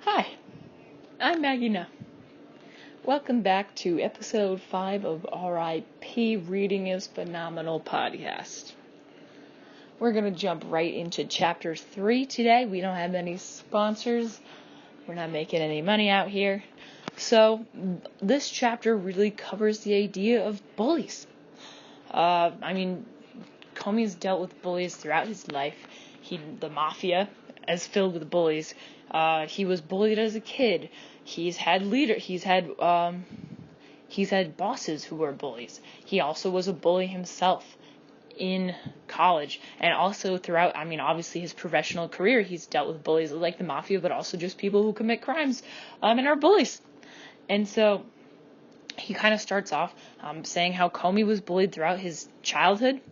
Hi, I'm Maggie now. Welcome back to episode 5 of R.I.P. Reading is Phenomenal podcast. We're going to jump right into chapter 3 today. We don't have any sponsors. We're not making any money out here. So, this chapter really covers the idea of bullies. Comey's dealt with bullies throughout his life. The mafia is filled with bullies. He was bullied as a kid. He's had bosses who were bullies. He also was a bully himself in college, and also throughout, obviously his professional career, he's dealt with bullies like the mafia, but also just people who commit crimes, and are bullies. And so he kind of starts off saying how Comey was bullied throughout his childhood.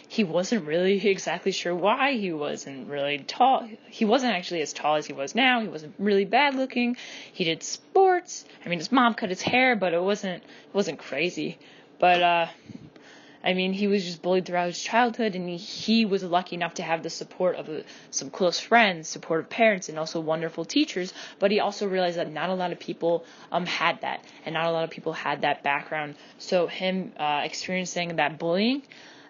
He wasn't really exactly sure why. He wasn't really tall. He wasn't actually as tall as he was now. He wasn't really bad looking. He did sports. His mom cut his hair, but it wasn't crazy. But he was just bullied throughout his childhood, and he was lucky enough to have the support of some close friends, supportive parents, and also wonderful teachers. But he also realized that not a lot of people had that, and not a lot of people had that background. So him experiencing that bullying,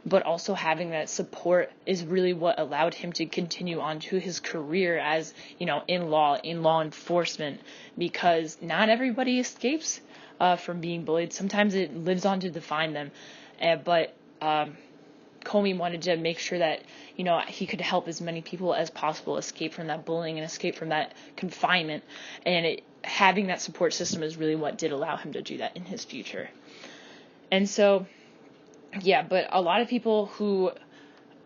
but also having that support, is really what allowed him to continue on to his career as, in law enforcement, because not everybody escapes from being bullied. Sometimes it lives on to define them. But Comey wanted to make sure that, he could help as many people as possible escape from that bullying and escape from that confinement. And having that support system is really what did allow him to do that in his future. And so, but a lot of people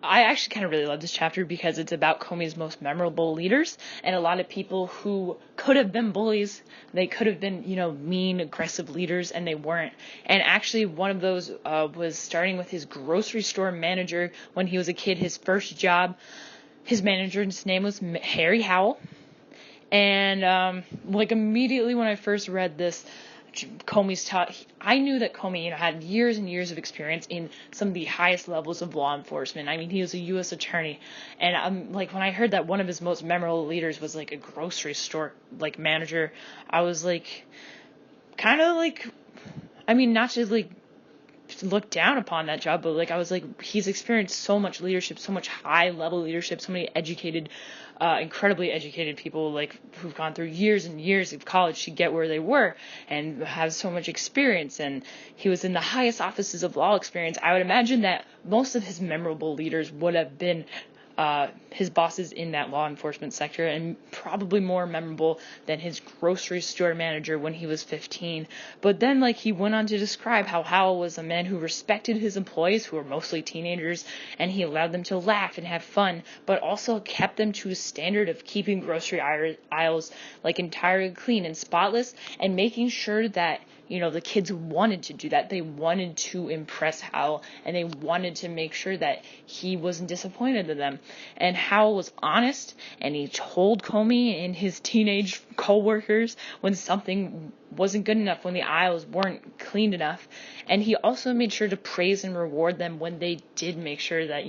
I actually kind of really love this chapter because it's about Comey's most memorable leaders, and a lot of people who could have been bullies. They could have been, mean, aggressive leaders, and they weren't. And actually, one of those was starting with his grocery store manager when he was a kid, his first job. His manager's name was Harry Howell. And immediately when I first read this, Comey's I knew that Comey, had years and years of experience in some of the highest levels of law enforcement. He was a U.S. attorney, and when I heard that one of his most memorable leaders was a grocery store manager, I was not to look down upon that job, but I was he's experienced so much leadership, so much high level leadership, so many educated, incredibly educated people who've gone through years and years of college to get where they were and have so much experience. And he was in the highest offices of law experience. I would imagine that most of his memorable leaders would have been his bosses in that law enforcement sector, and probably more memorable than his grocery store manager when he was 15. But then he went on to describe how Howell was a man who respected his employees, who were mostly teenagers, and he allowed them to laugh and have fun, but also kept them to a standard of keeping grocery aisles entirely clean and spotless, and making sure that the kids wanted to do that. They wanted to impress Howell, and they wanted to make sure that he wasn't disappointed in them. And Howell was honest, and he told Comey and his teenage co-workers when something wasn't good enough, when the aisles weren't cleaned enough. And he also made sure to praise and reward them when they did make sure that,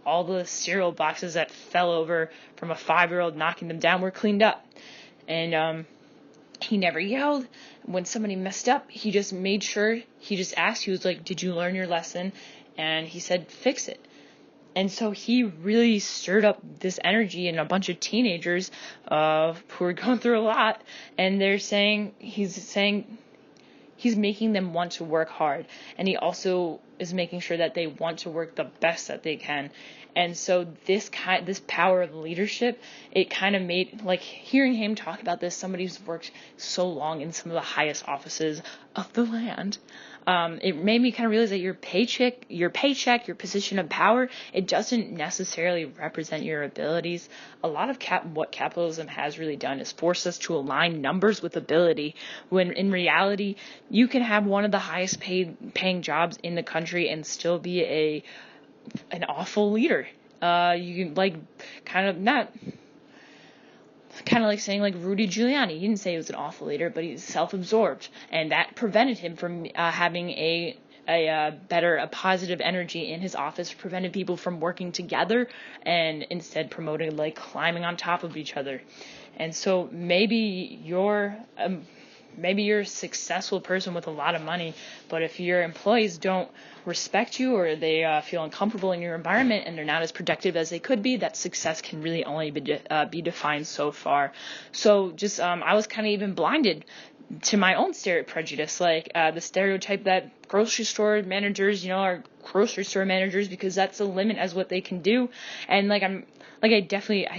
all the cereal boxes that fell over from a 5-year-old knocking them down were cleaned up. And he never yelled. When somebody messed up, he just made sure, he just asked, he was like, "Did you learn your lesson?" And he said, "Fix it." And so he really stirred up this energy in a bunch of teenagers who were going through a lot. And he's making them want to work hard. And he also is making sure that they want to work the best that they can. And so this power of leadership, it kind of made, hearing him talk about this, somebody who's worked so long in some of the highest offices of the land, it made me kind of realize that your paycheck, your position of power, it doesn't necessarily represent your abilities. A lot of what capitalism has really done is force us to align numbers with ability, when in reality, you can have one of the highest paying jobs in the country and still be an awful leader. You can kind of like saying Rudy Giuliani. He didn't say he was an awful leader, but he's self-absorbed, and that prevented him from having a a positive energy in his office, prevented people from working together and instead promoted like climbing on top of each other. And so maybe you're a successful person with a lot of money, but if your employees don't respect you or they feel uncomfortable in your environment and they're not as productive as they could be, that success can really only be defined so far. So just I was kind of even blinded to my own prejudice, like the stereotype that grocery store managers, are grocery store managers because that's the limit as what they can do. And I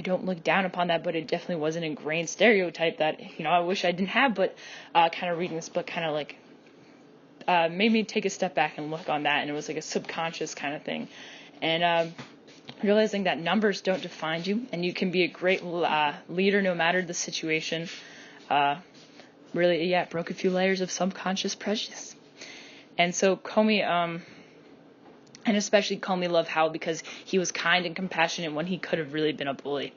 don't look down upon that, but it definitely was an ingrained stereotype that, I wish I didn't have, but kind of reading this book kind of made me take a step back and look on that. And it was like a subconscious kind of thing. And realizing that numbers don't define you and you can be a great leader no matter the situation. Really, it broke a few layers of subconscious prejudice. And so Comey, and especially Comey, loved Howell because he was kind and compassionate when he could have really been a bully.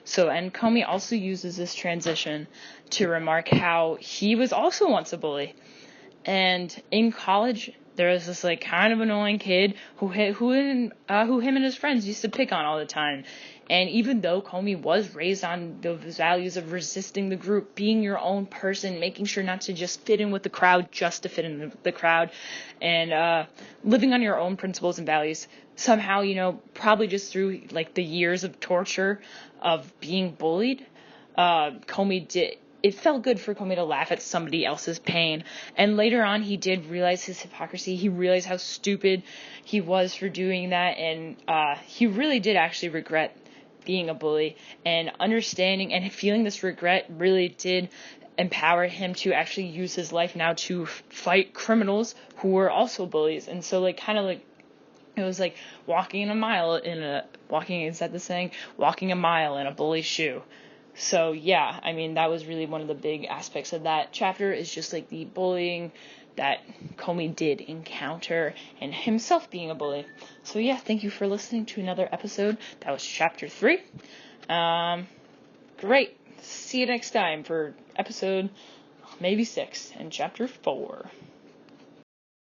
So, and Comey also uses this transition to remark how he was also once a bully. And in college, there was this like kind of annoying kid who him and his friends used to pick on all the time. And even though Comey was raised on those values of resisting the group, being your own person, making sure not to just fit in with the crowd just to fit in the crowd, and living on your own principles and values, somehow, probably just through like the years of torture of being bullied, it felt good for Comey to laugh at somebody else's pain. And later on, he did realize his hypocrisy. He realized how stupid he was for doing that. And he really did actually regret being a bully. And understanding and feeling this regret really did empower him to actually use his life now to fight criminals who were also bullies. And so, it was like walking a mile in a bully's shoe. So, that was really one of the big aspects of that chapter is just like the bullying that Comey did encounter and himself being a bully. So, thank you for listening to another episode. That was chapter 3. Great. See you next time for episode maybe 6 and chapter 4.